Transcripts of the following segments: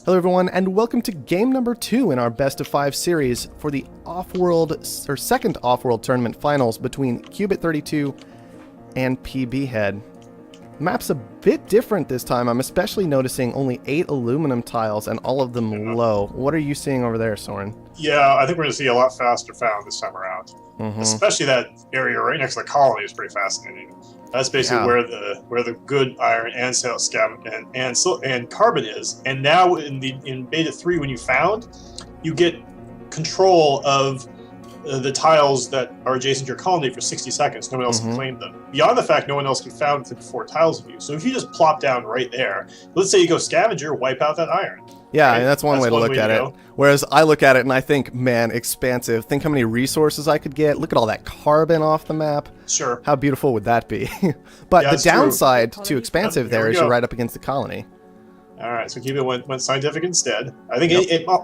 Hello everyone, and welcome to game number 2 in our best of 5 series for the Offworld, or second Offworld tournament finals between Cubit32 and Pbhead. The map's a bit different this time. I'm especially noticing only 8 aluminum tiles and all of them low. What are you seeing over there, Soren? Yeah, I think we're going to see a lot faster found this time around. Especially that area right next to the colony is pretty fascinating. That's basically where the good iron and and carbon is. And now in beta 3, when you found, you get control of the tiles that are adjacent to your colony for 60 seconds. No one else can claim them. Beyond the fact, no one else can found within 4 tiles of you. So if you just plop down right there, let's say you go scavenger, wipe out that iron. Yeah, right? That's one way to look at it. Whereas I look at it and I think, man, expansive. Think how many resources I could get. Look at all that carbon off the map. Sure. How beautiful would that be? But the downside to expansive there is you're right up against the colony. All right, so Cubit went scientific instead. I think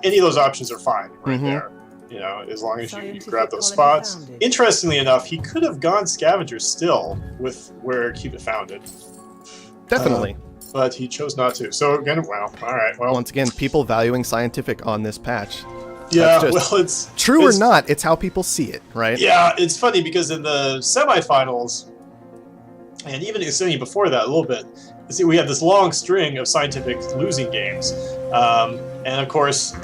any of those options are fine right there. You know, as long as you grab those spots. Interestingly enough, he could have gone scavenger still with where Cubit found it. Definitely. But he chose not to. So again, well, all right. Well, once again, people valuing scientific on this patch. Yeah, well, it's true or not, it's how people see it, right? Yeah, it's funny because in the semifinals, and even extending before that a little bit, see, we had this long string of scientific losing games, and of course,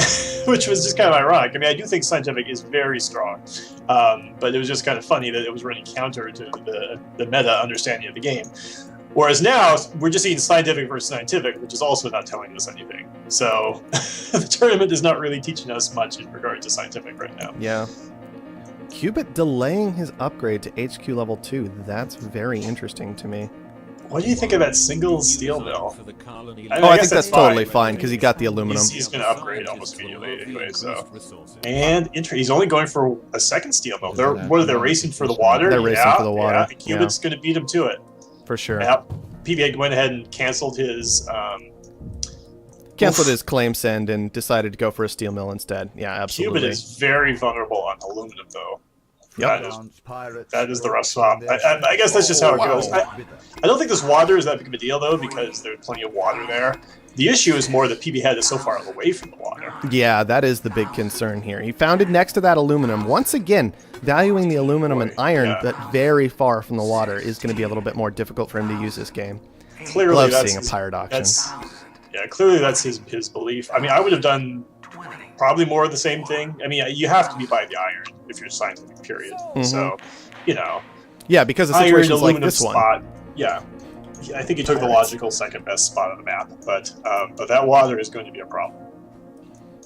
which was just kind of ironic. I mean, I do think scientific is very strong, but it was just kind of funny that it was running counter to the meta understanding of the game. Whereas now, we're just seeing scientific versus scientific, which is also not telling us anything. So the tournament is not really teaching us much in regard to scientific right now. Yeah. Cubit delaying his upgrade to HQ level 2. That's very interesting to me. What do you think of that single steel mill? I think that's totally fine because he got the aluminum. He's going to upgrade almost immediately anyway. So, and he's only going for a second steel mill. They're racing for the water. They're racing for the water. Yeah, Cubit's going to beat him to it. For sure. Yep. Pbhead went ahead and canceled his claim send and decided to go for a steel mill instead. Yeah, absolutely. Cubit is very vulnerable on aluminum, though. Yep. That is the rough spot. I guess that's just how it goes. I don't think this water is that big of a deal, though, because there's plenty of water there. The issue is more that Pbhead is so far away from the water. Yeah, that is the big concern here. He found it next to that aluminum. Once again, valuing the aluminum and iron, but very far from the water, is going to be a little bit more difficult for him to use this game. Clearly, love seeing a pirate auction. Clearly that's his belief. I mean, I would have done probably more of the same thing. I mean, you have to be by the iron if you're scientific, period. So, you know. Yeah, because the situation's like this one. Yeah. I think he took the logical second best spot on the map, but that water is going to be a problem.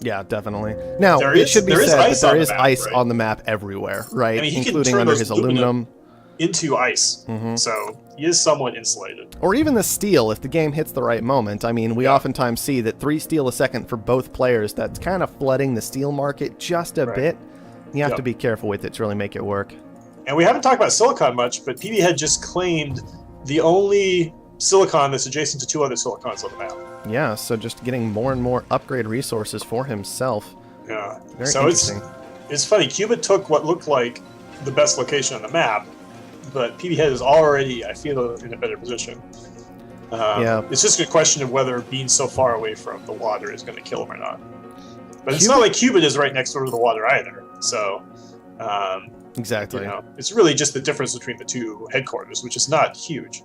Yeah, definitely. Now, it should be said that there is ice on the map everywhere, right? I mean, including under his aluminum. Into ice, so he is somewhat insulated. Or even the steel, if the game hits the right moment. I mean, we oftentimes see that 3 steel a second for both players. That's kind of flooding the steel market just a bit. You have to be careful with it to really make it work. And we haven't talked about silicon much, but Pbhead just claimed the only silicon that's adjacent to 2 other silicons on the map. Yeah, so just getting more and more upgrade resources for himself. Yeah. Very so interesting. It's funny. Cubit took what looked like the best location on the map, but Pbhead is already, I feel, in a better position. It's just a question of whether being so far away from the water is going to kill him or not. But it's not like Cubit is right next door to the water either. So, exactly. You know, it's really just the difference between the 2 headquarters, which is not huge.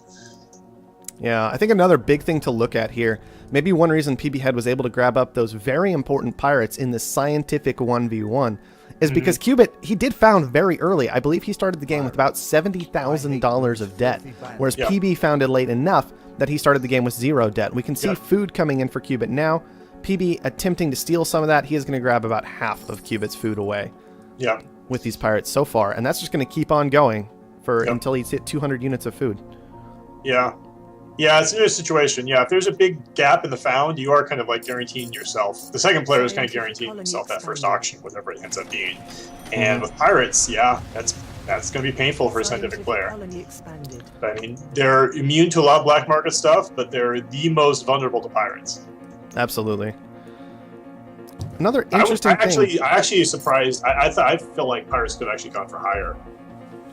Yeah, I think another big thing to look at here, maybe one reason Pbhead was able to grab up those very important pirates in the scientific 1v1 is because Cubit, he did found very early. I believe he started the game with about $70,000 of debt, whereas Pb found it late enough that he started the game with 0 debt. We can see food coming in for Cubit now. Pb attempting to steal some of that. He is going to grab about half of Cubit's food away with these pirates so far, and that's just going to keep on going for until he's hit 200 units of food. Yeah. Yeah, it's a new situation. Yeah, if there's a big gap in the found, you are kind of like guaranteeing yourself. The second player is kind of guaranteeing himself that first auction, whatever it ends up being. And with pirates, that's going to be painful for a scientific player. I mean, they're immune to a lot of black market stuff, but they're the most vulnerable to pirates. Absolutely. Another interesting thing. I actually surprised. I feel like pirates could have actually gone for higher.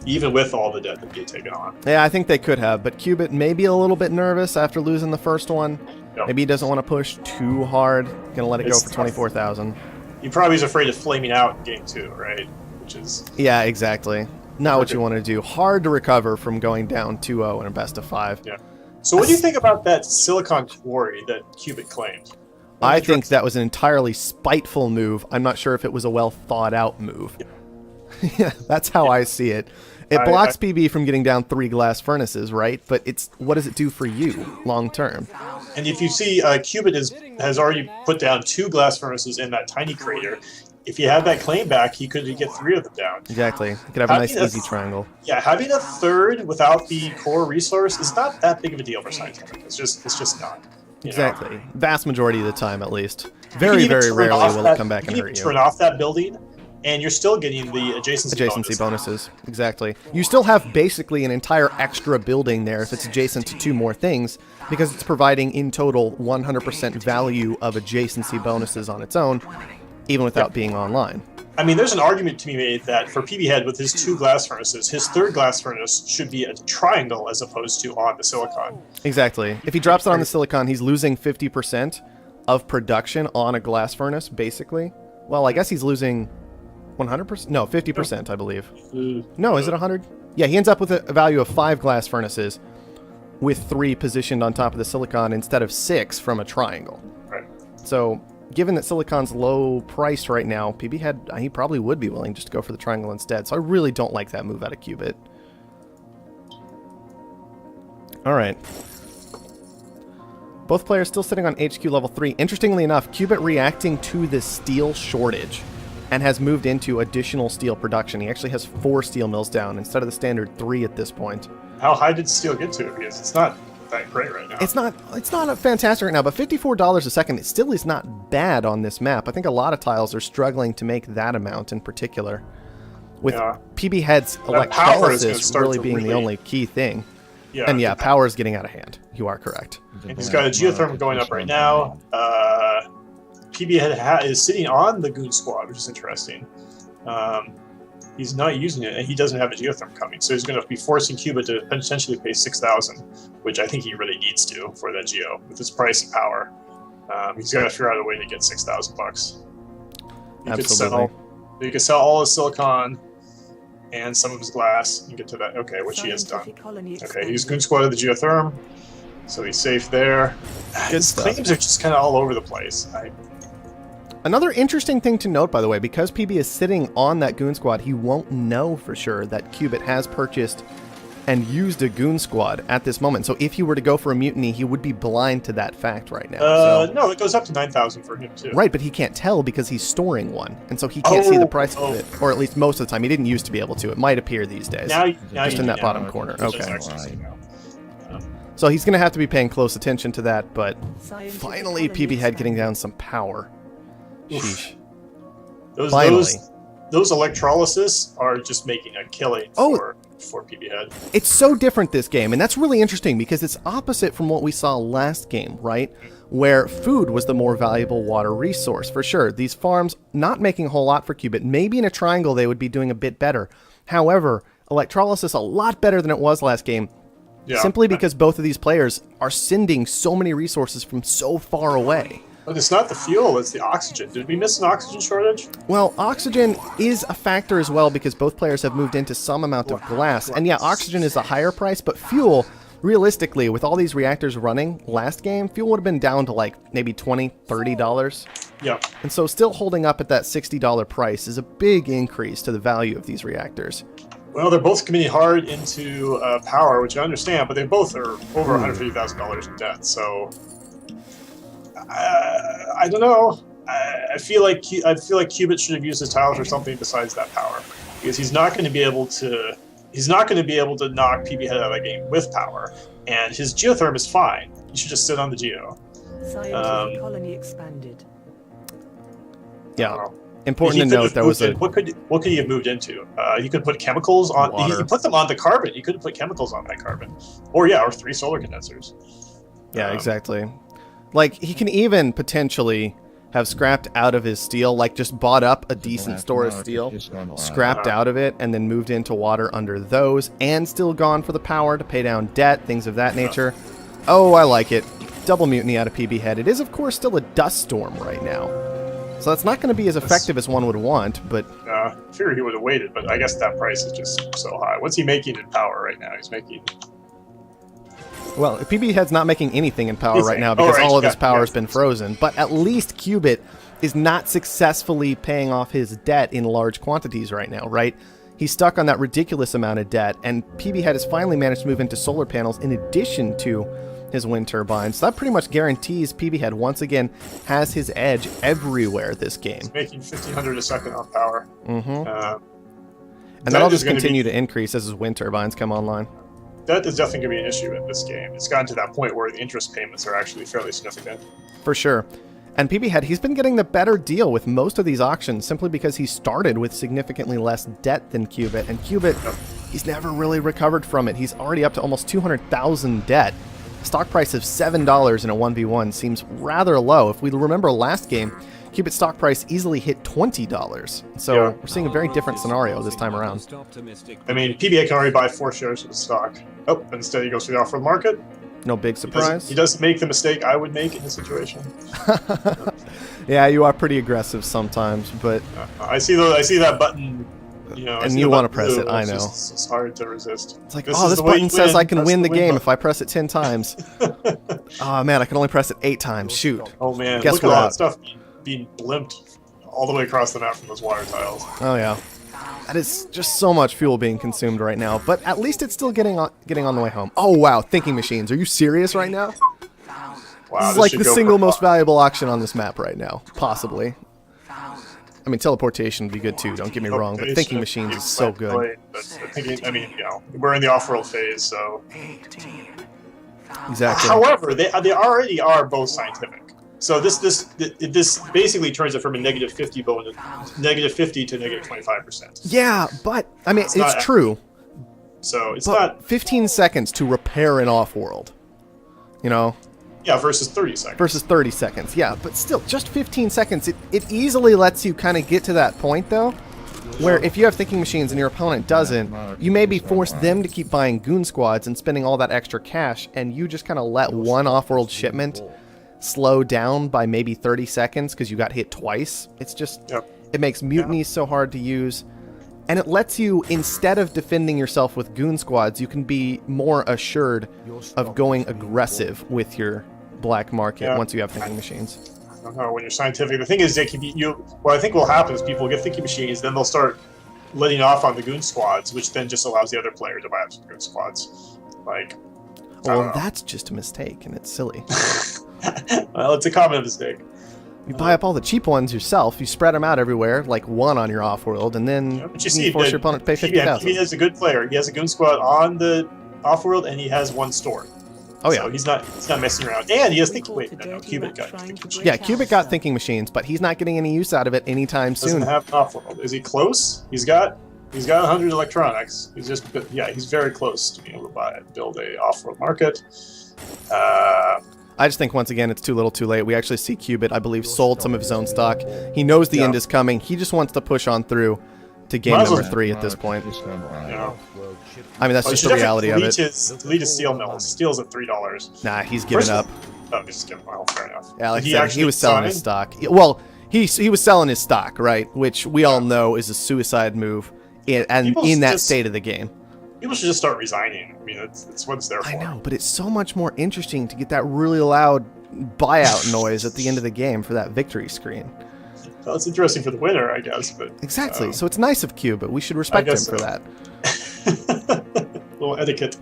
even with all the debt that he had taken on. Yeah, I think they could have, but Cubit may be a little bit nervous after losing the first one. Yep. Maybe he doesn't want to push too hard. Gonna let it go for 24,000. He probably is afraid of flaming out in game 2, right? Which is... Yeah, exactly. Not what you want to do. Hard to recover from going down 2-0 in a best of 5. Yeah. So what do you think about that silicon quarry that Cubit claimed? I think that was an entirely spiteful move. I'm not sure if it was a well thought out move. Yeah, that's how I see it. It blocks PB from getting down 3 glass furnaces, right? But it's what does it do for you long term? And if you see, Cubit has already put down 2 glass furnaces in that tiny crater. If he had that claim back, he could get 3 of them down. Exactly. You could have a nice easy triangle. Yeah, having a 3rd without the core resource is not that big of a deal for Scientific. It's just not. Exactly. Vast majority of the time, at least. Very, very rarely will it come back and hurt you. Turn off that building, and you're still getting the adjacency bonuses. Exactly. You still have basically an entire extra building there if it's adjacent to 2 more things, because it's providing in total 100% value of adjacency bonuses on its own, even without being online. I mean, there's an argument to be made that for Pbhead with his 2 glass furnaces, his 3rd glass furnace should be a triangle as opposed to on the silicon. Exactly. If he drops it on the silicon, he's losing 50% of production on a glass furnace, basically. Well, I guess he's losing 100%? No, 50%, I believe. No, is it 100? Yeah, he ends up with a value of 5 glass furnaces with 3 positioned on top of the silicon instead of 6 from a triangle. Right. So, given that silicon's low priced right now, Pbhead, he probably would be willing just to go for the triangle instead. So I really don't like that move out of Cubit. Alright. Both players still sitting on HQ level 3. Interestingly enough, Cubit reacting to the steel shortage and has moved into additional steel production. He actually has 4 steel mills down instead of the standard 3 at this point. How high did steel get to? Because it's not that great right now. It's not a fantastic right now, but $54 a second, it still is not bad on this map. I think a lot of tiles are struggling to make that amount in particular. With Pbhead's electrolysis really being the only key thing. Yeah, and yeah, power is getting out of hand. You are correct. And he's got a geothermal going up right now. Pbhead is sitting on the Goon Squad, which is interesting. He's not using it, and he doesn't have a geotherm coming, so he's going to be forcing Cubit to potentially pay 6,000, which I think he really needs to for that geo with his price and power. He's got to figure out a way to get 6,000 bucks. Absolutely. You could sell all his silicon and some of his glass and get to that. Okay, which he has done. Okay, he's Goon Squad of the geotherm, so he's safe there. His claims are just kind of all over the place. Another interesting thing to note, by the way, because PB is sitting on that Goon Squad, he won't know for sure that Cubit has purchased and used a Goon Squad at this moment. So if he were to go for a mutiny, he would be blind to that fact right now. No, it goes up to 9,000 for him, too. Right, but he can't tell because he's storing one, and so he can't see the price of it, or at least most of the time. He didn't used to be able to. It might appear these days. Now just in that bottom corner. Okay. So he's going to have to be paying close attention to that, but finally Pbhead getting down some power. Sheesh. Those electrolysis are just making a killing for Pbhead. It's so different this game, and that's really interesting because it's opposite from what we saw last game, right? Where food was the more valuable water resource, for sure. These farms not making a whole lot for Cubit. Maybe in a triangle they would be doing a bit better. However, electrolysis a lot better than it was last game. Yeah. Simply because both of these players are sending so many resources from so far away. But it's not the fuel, it's the oxygen. Did we miss an oxygen shortage? Well, oxygen is a factor as well because both players have moved into some amount of glass. And yeah, oxygen is a higher price, but fuel, realistically, with all these reactors running last game, fuel would have been down to like maybe $20, $30. Yeah. And so still holding up at that $60 price is a big increase to the value of these reactors. Well, they're both committing hard into power, which I understand, but they both are over $150,000 in debt, so... I don't know. I feel like Cubit should have used his tile for something besides that power, because he's not going to be able to. He's not going to be able to knock Pbhead out of that game with power, and his geotherm is fine. He should just sit on the geo. Colony expanded. Yeah. Important to note that was what could he have moved into? He could put chemicals on. He put them on the carbon. He could have put chemicals on that carbon, or 3 solar condensers. Yeah, exactly. Like, he can even potentially have scrapped out of his steel, like just bought up a decent store of steel, scrapped out of it, and then moved into water under those, and still gone for the power to pay down debt, things of that nature. Oh, I like it. double mutiny out of Pbhead. It is, of course, still a dust storm right now. So that's not going to be as effective as one would want, but... I figured he would have waited, but I guess that price is just so high. What's he making in power right now? He's making... Well, Pbhead's not making anything in power right now because all of his power has been frozen. But at least Cubit is not successfully paying off his debt in large quantities right now, right? He's stuck on that ridiculous amount of debt, and Pbhead has finally managed to move into solar panels in addition to his wind turbines. So that pretty much guarantees Pbhead once again has his edge everywhere this game. He's making 1,500 a second on power. And that'll just continue to increase as his wind turbines come online. That is definitely going to be an issue in this game. It's gotten to that point where the interest payments are actually fairly significant. For sure. And Pbhead, he's been getting the better deal with most of these auctions simply because he started with significantly less debt than Cubit. And Cubit, he's never really recovered from it. He's already up to almost 200,000 debt. Stock price of $7 in a 1v1 seems rather low. If we remember last game, Cubit's stock price easily hit $20. So we're seeing a very different scenario this time around. I mean, Pbhead can already buy 4 shares of the stock. Oh, but instead he goes to the Offworld market. No big surprise. He doesn't make the mistake I would make in this situation. Yeah, you are pretty aggressive sometimes, but I see that button. You know, and you want to press it. I know. It's hard to resist. It's like, this button says I can win the game if I press it 10 times. Oh man, I can only press it 8 times. Shoot. Oh man, guess look at all that stuff being blimped all the way across the map from those water tiles. Oh yeah. That is just so much fuel being consumed right now, but at least it's still getting on the way home. Oh wow, thinking machines. Are you serious right now? Wow, this is like the single most valuable auction on this map right now, possibly. I mean, teleportation would be good too, don't get me wrong, but thinking machines is so good. I mean, you know, we're in the off-world phase, so... Exactly. However, they already are both scientific. So this basically turns it from a -50 bonus, -50 to -25%. Yeah, but I mean, it's true. So it's but not 15 seconds to repair an off-world. You know. Yeah, versus 30 seconds. Versus 30 seconds. Yeah, but still, just 15 seconds. It easily lets you kind of get to that point though, where if you have thinking machines and your opponent doesn't, you maybe force them to keep buying goon squads and spending all that extra cash, and you just kind of let one off-world shipment slow down by maybe 30 seconds because you got hit twice. It's just, it makes mutinies so hard to use. And it lets you, instead of defending yourself with goon squads, you can be more assured of going aggressive with your black market once you have thinking machines. I don't know, when you're scientific, the thing is, they can be, what I think will happen is people get thinking machines, then they'll start letting off on the goon squads, which then just allows the other player to buy up some goon squads. Like, well, that's just a mistake, and it's silly. Well, it's a common mistake. You buy up all the cheap ones yourself, you spread them out everywhere, like one on your off-world, and then you force your opponent to pay 50,000. He is a good player. He has a goon squad on the off-world, and he has one store. Oh yeah, so he's not messing around, and he has thinking. Wait, no, Cubit got thinking machines. Yeah, Cubit got thinking machines, but he's not getting any use out of it anytime soon. Doesn't have an off-world. Is he close? He's got 100 electronics. He's just he's very close to being able to build a off-world market. I just think once again it's too little, too late. We actually see Cubit, I believe, sold some of his own stock. He knows the end is coming. He just wants to push on through to game number 3 at this point. I mean, that's just the reality of it. Lead his steel mill. Steel's at $3. Nah, he's giving up. Oh, he's just giving up. Fair enough. Yeah, like I said, he was selling his stock. Well, he was selling his stock, right? Which we all know is a suicide move in that state of the game. People should just start resigning. I mean, it's what it's there for. I know, but it's so much more interesting to get that really loud buyout noise at the end of the game for that victory screen. Well, it's interesting for the winner, I guess. But exactly. So it's nice of Q, but we should respect him for that. Little etiquette.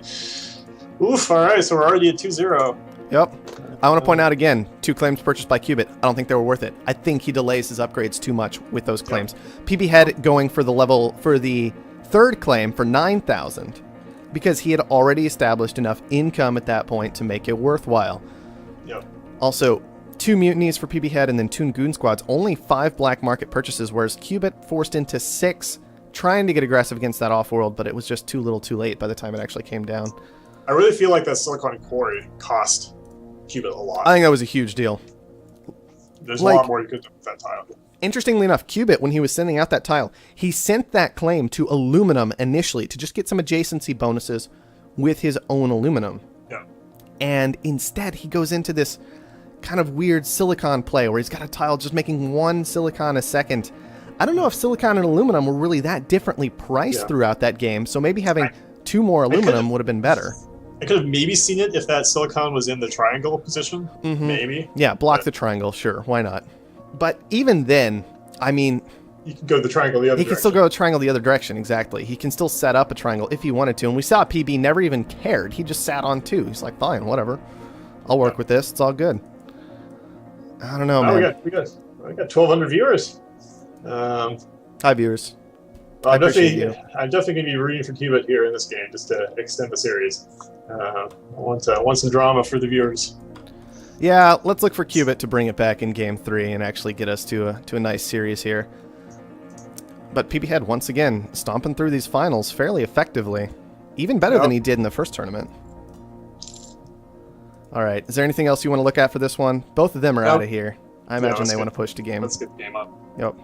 Oof, all right, so we're already at 2-0. Yep. I want to point out again, 2 claims purchased by Cubit. I don't think they were worth it. I think he delays his upgrades too much with those claims. Pbhead going for the 3rd claim for 9,000 because he had already established enough income at that point to make it worthwhile. Yep. Also, 2 mutinies for Pbhead and then 2 goon squads. Only 5 black market purchases, whereas Cubit forced into 6, trying to get aggressive against that off-world, but it was just too little too late by the time it actually came down. I really feel like that silicon quarry cost Cubit a lot. I think that was a huge deal. There's a lot more you could do with that tile. Interestingly enough, Cubit, when he was sending out that tile, he sent that claim to aluminum initially to just get some adjacency bonuses with his own aluminum. Yeah. And instead, he goes into this kind of weird silicon play where he's got a tile just making 1 silicon a second. I don't know if silicon and aluminum were really that differently priced throughout that game, so maybe having 2 more aluminum would have been better. I could have maybe seen it if that silicon was in the triangle position. Maybe. Yeah, block the triangle, sure, why not? But even then, I mean, you can go the triangle the other he direction. can still go a triangle the other direction, exactly. He can still set up a triangle if he wanted to, and we saw PB never even cared. He just sat on 2. He's like, fine, whatever. I'll work with this. It's all good. I don't know, man. We got 1,200 viewers. Hi, viewers. Well, I'm appreciate definitely going to be rooting for Cubit here in this game just to extend the series. I want some drama for the viewers. Yeah, let's look for Cubit to bring it back in Game 3 and actually get us to a nice series here. But Pbhead, once again, stomping through these finals fairly effectively. Even better than he did in the first tournament. All right, is there anything else you want to look at for this one? Both of them are out of here. I imagine they want to push the game. Let's get the game up. Yep.